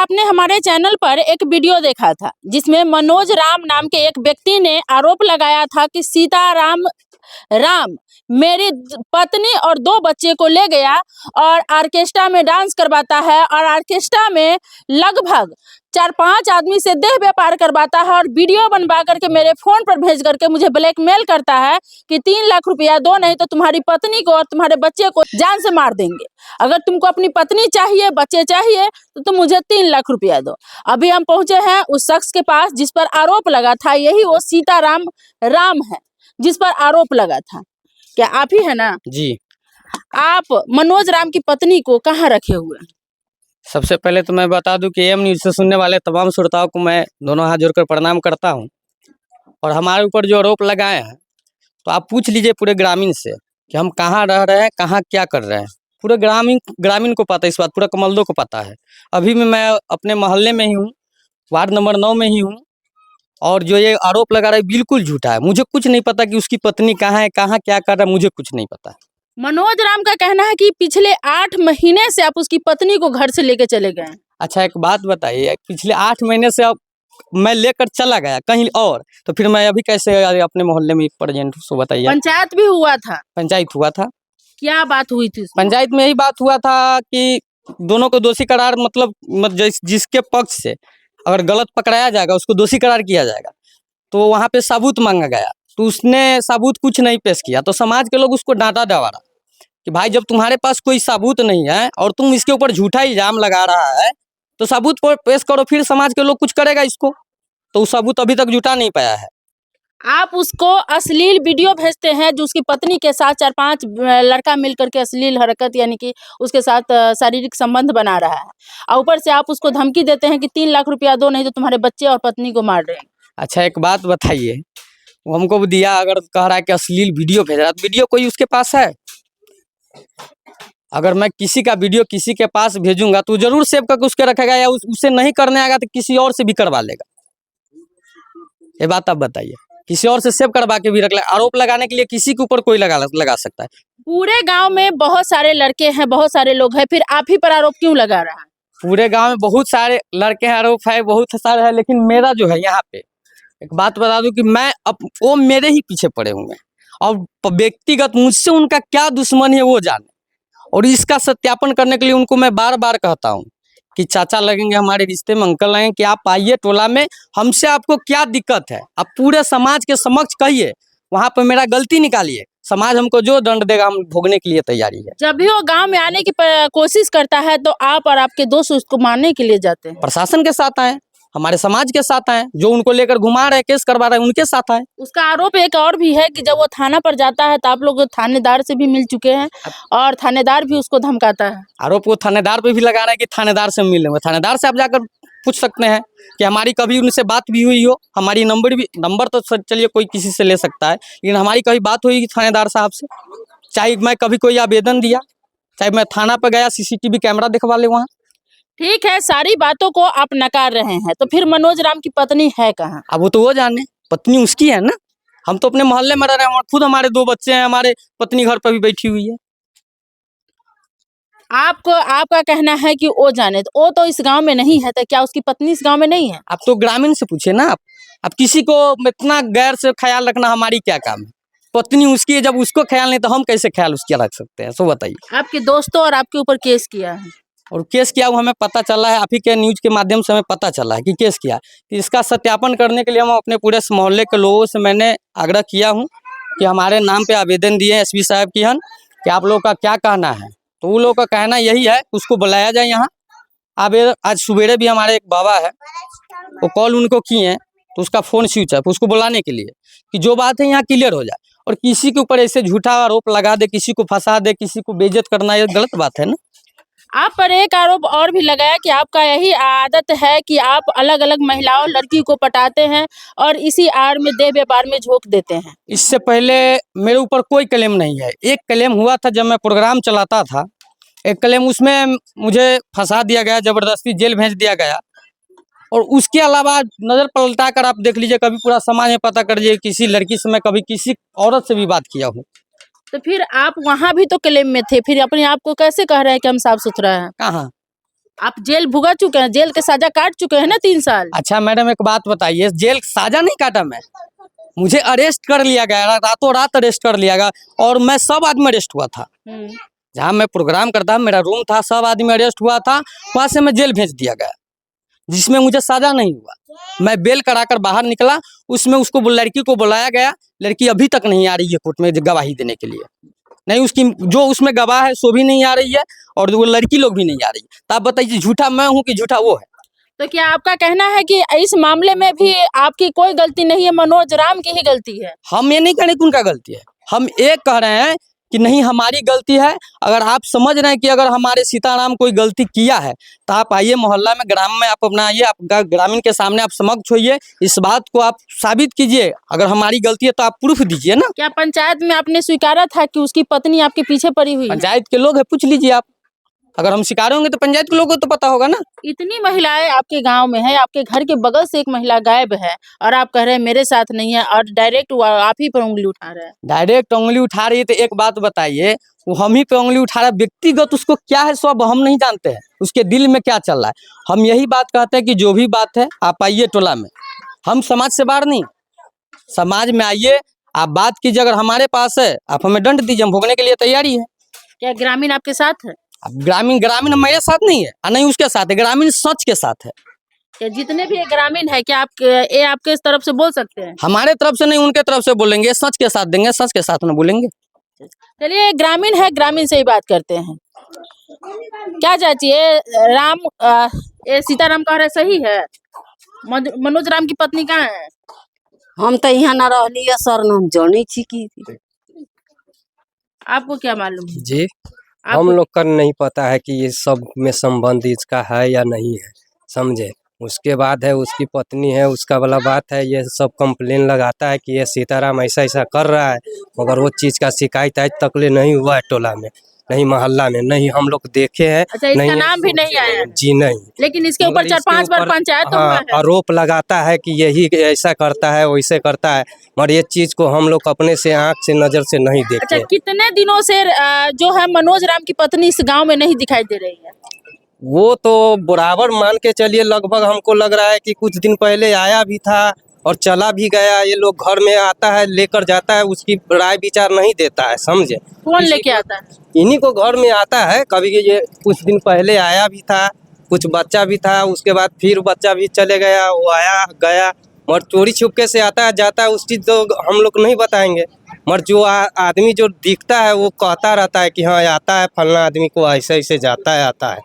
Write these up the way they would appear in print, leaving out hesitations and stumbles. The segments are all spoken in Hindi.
आपने हमारे चैनल पर एक वीडियो देखा था जिसमें मनोज राम नाम के एक व्यक्ति ने आरोप लगाया था कि सीताराम राम मेरी पत्नी और 2 बच्चे को ले गया और ऑर्केस्ट्रा में डांस करवाता है और ऑर्केस्ट्रा में लगभग 4-5 आदमी से देह व्यापार करवाता है और वीडियो बनवा करके मेरे फोन पर भेज करके मुझे ब्लैकमेल करता है कि 3 लाख रुपया दो, नहीं तो तुम्हारी पत्नी को और तुम्हारे बच्चे को जान से मार देंगे। अगर तुमको अपनी पत्नी चाहिए, बच्चे चाहिए तो तुम मुझे 3 लाख रुपया दो। अभी हम पहुंचे हैं उस शख्स के पास जिस पर आरोप लगा था, यही वो सीताराम राम है जिस पर आरोप लगा था। क्या आप ही है ना जी? आप मनोज राम की पत्नी को कहाँ रखे हुए हैं? सबसे पहले तो मैं बता दूं कि एम न्यूज़ से सुनने वाले तमाम श्रोताओं को मैं दोनों हाथ जोड़कर प्रणाम करता हूं। और हमारे ऊपर जो आरोप लगाए हैं तो आप पूछ लीजिए पूरे ग्रामीण से कि हम कहाँ रह रहे हैं, कहाँ क्या कर रहे हैं। पूरे ग्रामीण को पता है इस बात, पूरा कमलदो को पता है। अभी भी मैं अपने मोहल्ले में ही हूँ, वार्ड नंबर 9 में ही हूँ। और जो ये आरोप लगा रहा है बिल्कुल झूठा है। मुझे कुछ नहीं पता कि उसकी पत्नी कहाँ है, कहाँ क्या कर रहा है, मुझे कुछ नहीं पता। मनोज राम का कहना है कि पिछले 8 महीने से आप उसकी पत्नी को घर से लेके चले गए हैं। अच्छा, एक बात बताइए, पिछले 8 महीने से अब मैं लेकर चला गया कहीं और, तो फिर मैं अभी कैसे अपने मोहल्ले में प्रेजेंट हूँ, सो बताइए। पंचायत भी हुआ था? पंचायत हुआ था। क्या बात हुई थी उसमें? पंचायत में यही बात हुआ था कि दोनों को दोषी करार, मतलब जिसके पक्ष से अगर गलत पकड़ाया जाएगा उसको दोषी करार किया जाएगा। तो वहाँ पे सबूत मांगा गया, तो उसने सबूत कुछ नहीं पेश किया, तो समाज के लोग उसको डांटा डवारा कि भाई जब तुम्हारे पास कोई सबूत नहीं है और तुम इसके ऊपर झूठा इल्जाम लगा रहा है तो सबूत पेश करो, फिर समाज के लोग कुछ करेगा इसको। तो वो सबूत अभी तक जुटा नहीं पाया है। आप उसको अश्लील वीडियो भेजते हैं जो उसकी पत्नी के साथ 4-5 लड़का मिलकर के अश्लील हरकत यानी कि उसके साथ शारीरिक संबंध बना रहा है, और ऊपर से आप उसको धमकी देते हैं कि 3 लाख रुपया दो, नहीं तो तुम्हारे बच्चे और पत्नी को मार देंगे। अच्छा, एक बात बताइए, वो हमको भी दिया, अगर कह रहा है कि अश्लील वीडियो भेज रहा है, तो वीडियो कोई उसके पास है? अगर मैं किसी का वीडियो किसी के पास भेजूंगा तो जरूर सेव करके उसके रखेगा, या उसे नहीं करने आएगा तो किसी और से भी करवा लेगा। ये बात आप बताइए, किसी और से सेव करवा के भी रख ले। आरोप लगाने के लिए किसी के ऊपर कोई लगा सकता है। पूरे गांव में बहुत सारे लड़के हैं, बहुत सारे लोग हैं, फिर आप ही पर आरोप क्यों लगा रहा है? पूरे गांव में बहुत सारे लड़के हैं, आरोप है बहुत सारे है, लेकिन मेरा जो है यहाँ पे एक बात बता दूं कि मैं वो मेरे ही पीछे पड़े हुए हैं और व्यक्तिगत मुझसे उनका क्या दुश्मनी है वो जाने। और इसका सत्यापन करने के लिए उनको मैं बार बार कहता हूँ कि चाचा लगेंगे हमारे रिश्ते में, अंकल लगेंगे, कि आप आइए टोला में, हमसे आपको क्या दिक्कत है, आप पूरे समाज के समक्ष कहिए, वहाँ पर मेरा गलती निकालिए, समाज हमको जो दंड देगा हम भोगने के लिए तैयारी है। जब भी वो गांव में आने की कोशिश करता है तो आप और आपके दोस्त उसको मारने के लिए जाते हैं। प्रशासन के साथ आए, हमारे समाज के साथ आए, जो उनको लेकर घुमा रहे, केस करवा रहे हैं, उनके साथ आए। उसका आरोप एक और भी है कि जब वो थाना पर जाता है तो आप लोग थानेदार से भी मिल चुके हैं और थानेदार भी उसको धमकाता है। आरोप वो थानेदार पे भी लगा रहा है कि थानेदार से मिलेंगे। थानेदार से आप जाकर पूछ सकते हैं कि हमारी कभी उनसे बात भी हुई हो, हमारी नंबर तो चलिए कोई किसी से ले सकता है, लेकिन हमारी कभी बात हुई थानेदार साहब से, चाहे मैं कभी कोई आवेदन दिया, चाहे मैं थाना पर गया, CCTV कैमरा दिखवा ले वहाँ। ठीक है, सारी बातों को आप नकार रहे हैं, तो फिर मनोज राम की पत्नी है कहाँ? अब वो तो वो जाने, पत्नी उसकी है ना। हम तो अपने मोहल्ले में रह रहे हैं, खुद हमारे 2 बच्चे हैं, हमारे पत्नी घर पर भी बैठी हुई है। आपका कहना है कि वो जाने, तो वो तो इस गांव में नहीं है, तो क्या उसकी पत्नी इस गांव में नहीं है? आप तो ग्रामीण से पूछे ना। आप किसी को इतना गैर से ख्याल रखना हमारी क्या काम है? पत्नी उसकी है, जब उसको ख्याल नहीं तो हम कैसे ख्याल उसका रख सकते हैं, सो बताइए। आपके दोस्तों और आपके ऊपर केस किया है? और केस किया वो हमें पता चला है, आप ही के न्यूज के माध्यम से हमें पता चला है कि केस किया। तो इसका सत्यापन करने के लिए हम अपने पूरे मोहल्ले के लोगों से मैंने आग्रह किया हूँ कि हमारे नाम पे आवेदन दिए SP साहब की हन कि आप लोगों का क्या कहना है। तो वो लोगों का कहना यही है, उसको बुलाया जाए यहाँ। आज सवेरे भी हमारे एक बाबा है, वो कॉल उनको किए हैं तो उसका फ़ोन स्विच है, उसको बुलाने के लिए कि जो बात है यहाँ क्लियर हो जाए। और किसी के ऊपर ऐसे झूठा आरोप लगा दे, किसी को फंसा दे, किसी को बेइज्जत करना, ये गलत बात है ना। आप पर एक आरोप और भी लगाया कि आपका यही आदत है कि आप अलग अलग महिलाओं लड़की को पटाते हैं और इसी आड़ में देह व्यापार में झोंक देते हैं। इससे पहले मेरे ऊपर कोई क्लेम नहीं है। एक क्लेम हुआ था जब मैं प्रोग्राम चलाता था, एक क्लेम, उसमें मुझे फंसा दिया गया, जबरदस्ती जेल भेज दिया गया। और उसके अलावा नज़र पलटा कर आप देख लीजिए, कभी पूरा समाज में पता कर लीजिए, किसी लड़की से मैं कभी किसी औरत से भी बात किया हूँ। तो फिर आप वहाँ भी तो क्लेम में थे, फिर अपने आप को कैसे कह रहे हैं कि हम साफ सुथरा हैं? कहाँ आप जेल भुगत चुके हैं, जेल के सजा काट चुके हैं ना 3 साल। अच्छा मैडम एक बात बताइए, जेल साजा नहीं काटा मैं, मुझे अरेस्ट कर लिया गया, रातों रात अरेस्ट कर लिया गया और मैं सब आदमी अरेस्ट हुआ था। जहाँ मैं प्रोग्राम करता मेरा रूम था, सब आदमी अरेस्ट हुआ था, वहाँ से मैं जेल भेज दिया गया जिसमें मुझे साजा नहीं हुआ। मैं बेल कराकर बाहर निकला, उसमें उसको लड़की को बुलाया गया, लड़की अभी तक नहीं आ रही है कोर्ट में गवाही देने के लिए। नहीं उसकी जो उसमें गवाह है सो भी नहीं आ रही है और वो लड़की लोग भी नहीं आ रही है। तो आप बताइए झूठा मैं हूँ कि झूठा वो है? तो क्या आपका कहना है कि इस मामले में भी आपकी कोई गलती नहीं है, मनोज राम की ही गलती है? हम ये नहीं कह रहे कि उनका गलती है, हम एक कह रहे हैं कि नहीं हमारी गलती है। अगर आप समझ रहे हैं कि अगर हमारे सीताराम कोई गलती किया है तो आप आइए मोहल्ला में, ग्राम में, आप अपना आइए, आप ग्रामीण के सामने आप समक्ष होइए, इस बात को आप साबित कीजिए। अगर हमारी गलती है तो आप प्रूफ दीजिए ना। क्या पंचायत में आपने स्वीकारा था कि उसकी पत्नी आपके पीछे पड़ी हुई है? पंचायत के लोग है, पूछ लीजिए आप। अगर हम शिकार होंगे तो पंचायत के लोगों को तो पता होगा ना। इतनी महिलाएं आपके गांव में है, आपके घर के बगल से एक महिला गायब है और आप कह रहे हैं मेरे साथ नहीं है और डायरेक्ट आप ही पर उंगली उठा रहे हैं। डायरेक्ट उंगली उठा रही है तो एक बात बताइए, वो हम ही पे उंगली उठा रहा है, व्यक्तिगत उसको क्या है सब हम नहीं जानते हैं, उसके दिल में क्या चल रहा है। हम यही बात कहते हैं कि जो भी बात है आप आइए टोला में, हम समाज से बाहर नहीं, समाज में आइए, आप बात कीजिए। अगर हमारे पास है आप हमें दंड दीजिए, हम भोगने के लिए तैयारी है। क्या ग्रामीण आपके साथ है? अब ग्रामीण मेरे साथ नहीं है और नहीं उसके साथ है, ग्रामीण सच के साथ है। क्या जितने भी ग्रामीण है क्या आप ये आपके इस तरफ से बोल सकते हैं? हमारे तरफ से नहीं उनके तरफ से बोलेंगे, सच के साथ देंगे, सच के साथ उन्हें बोलेंगे। चलिए ग्रामीण है, ग्रामीण से ही बात करते हैं। क्या चाची ये ये सीताराम कह रहे सही है? मनोज राम की पत्नी कहाँ है? हम तो यहाँ न रहली है सर, हम जानी छी की। आपको क्या मालूम है? जी हम लोग का नहीं पता है कि ये सब में संबंध इसका है या नहीं है, समझे। उसके बाद है उसकी पत्नी है, उसका वाला बात है, ये सब कंप्लेन लगाता है कि ये सीताराम ऐसा ऐसा कर रहा है, मगर वो चीज़ का शिकायत आज तक ले नहीं हुआ है टोला में, नहीं मोहल्ला में, नहीं हम लोग देखे हैं। अच्छा इसका नहीं नाम भी नहीं आया? जी नहीं। लेकिन इसके ऊपर मगर 4-5 इसके बार ऊपर, पंचायत तो हुआ हाँ, है। आरोप लगाता है कि यही ऐसा करता है वैसे करता है, मगर ये चीज को हम लोग अपने से आंख से नजर से नहीं देखते। अच्छा कितने दिनों से जो है मनोज राम की पत्नी इस गांव में नहीं दिखाई दे रही है? वो तो बराबर मान के चलिए, लगभग हमको लग रहा है कि कुछ दिन पहले आया भी था और चला भी गया। ये लोग घर में आता है लेकर जाता है, उसकी राय विचार नहीं देता है, समझे। कौन लेके आता है? इन्हीं को घर में आता है कभी। ये कुछ दिन पहले आया भी था, कुछ बच्चा भी था, उसके बाद फिर बच्चा भी चले गया, वो आया गया, मगर चोरी छुपके से आता है जाता है, उस चीज़ तो हम लोग नहीं बताएंगे। मगर जो आदमी जो दिखता है वो कहता रहता है कि हाँ आता है फलना आदमी को ऐसे ऐसे जाता है आता है।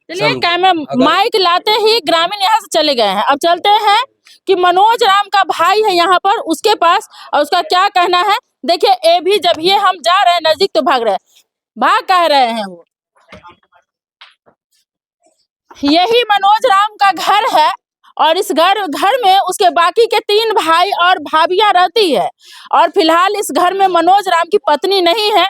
चलिए कैमरा माइक लाते ही ग्रामीण यहाँ से चले गए हैं। अब चलते हैं कि मनोज राम का भाई है यहाँ पर, उसके पास, और उसका क्या कहना है। देखिए ये भी जब ये हम जा रहे हैं नजदीक तो भाग रहे हैं, भाग कह रहे हैं वो। यही मनोज राम का घर है और इस घर में उसके बाकी के 3 भाई और भाभियां रहती है और फिलहाल इस घर में मनोज राम की पत्नी नहीं है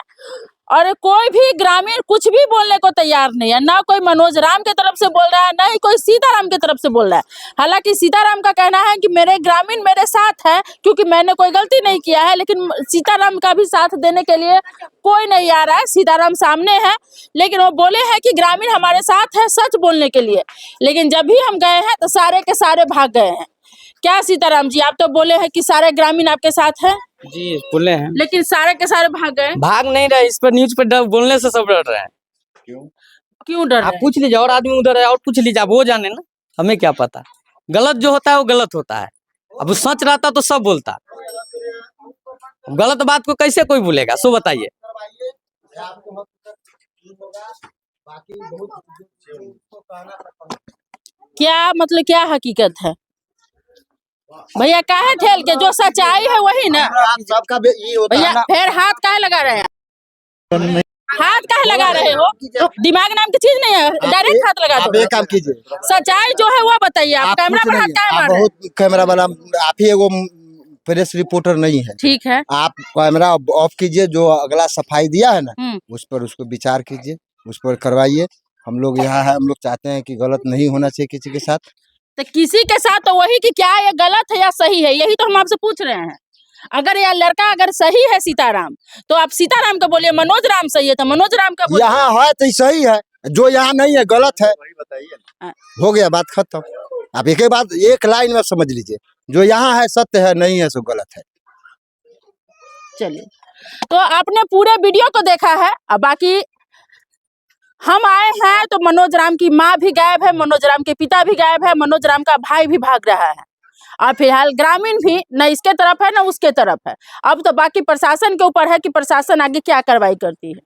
और कोई भी ग्रामीण कुछ भी बोलने को तैयार नहीं है। ना कोई मनोज राम के तरफ से बोल रहा है, ना ही कोई सीताराम के तरफ से बोल रहा है। हालांकि सीताराम का कहना है कि मेरे ग्रामीण मेरे साथ है क्योंकि मैंने कोई गलती नहीं किया है, लेकिन सीताराम का भी साथ देने के लिए कोई नहीं आ रहा है। सीताराम सामने है लेकिन वो बोले हैं कि ग्रामीण हमारे साथ है सच बोलने के लिए, लेकिन जब भी हम गए हैं तो सारे के सारे भाग गए हैं। क्या सीताराम जी, आप तो बोले हैं कि सारे ग्रामीण आपके साथ है? जी बोले हैं, लेकिन सारे के सारे भाग गए। भाग नहीं रहे, इस पर न्यूज पर बोलने से सब डर रहे हैं। क्यों डर आप रहे? पूछ लीजिए और आदमी उधर है और पूछ लीजिए, आप वो जाने ना, हमें क्या पता। गलत जो होता है वो गलत होता है, अब वो सच रहता तो सब बोलता, गलत बात को कैसे कोई भूलेगा, सो बताइए। क्या मतलब क्या हकीकत है भैया? काहे ठेल के जो सच्चाई है वही ना भैया। फिर हाथ काहे लगा रहे हैं? हाथ काहे लगा रहे हो? तो दिमाग नाम की चीज नहीं है, डायरेक्ट हाथ लगा दो। एक काम कीजिए, सच्चाई जो है वो बताइए। आप कैमरा पर हाथ काहे मार रहे हैं? बहुत कैमरा वाला आप ही एगो प्रेस रिपोर्टर नहीं है। ठीक है, आप कैमरा ऑफ कीजिए, जो अगला सफाई दिया है ना उस पर उसको विचार कीजिए, उस पर करवाइए। हम लोग यहाँ है, हम लोग चाहते हैं कि गलत नहीं होना चाहिए किसी के साथ। तो किसी के साथ तो वही कि क्या ये गलत है या सही है, यही तो हम आपसे पूछ रहे हैं। अगर यह लड़का अगर सही है सीताराम तो आप सीताराम का बोलिए, मनोज राम सही है तो मनोज राम का बोलिए। यहाँ है तो सही है, जो यहाँ नहीं है गलत है, हो गया बात खत्म। आप एक ही बात एक लाइन में समझ लीजिए, जो यहाँ है सत्य है, नहीं है सो गलत है। चलिए, तो आपने पूरे वीडियो को देखा है। अब बाकी हम आए हैं तो मनोज राम की माँ भी गायब है, मनोज राम के पिता भी गायब है, मनोज राम का भाई भी भाग रहा है और फिलहाल ग्रामीण भी न इसके तरफ है न उसके तरफ है। अब तो बाकी प्रशासन के ऊपर है कि प्रशासन आगे क्या कार्रवाई करती है।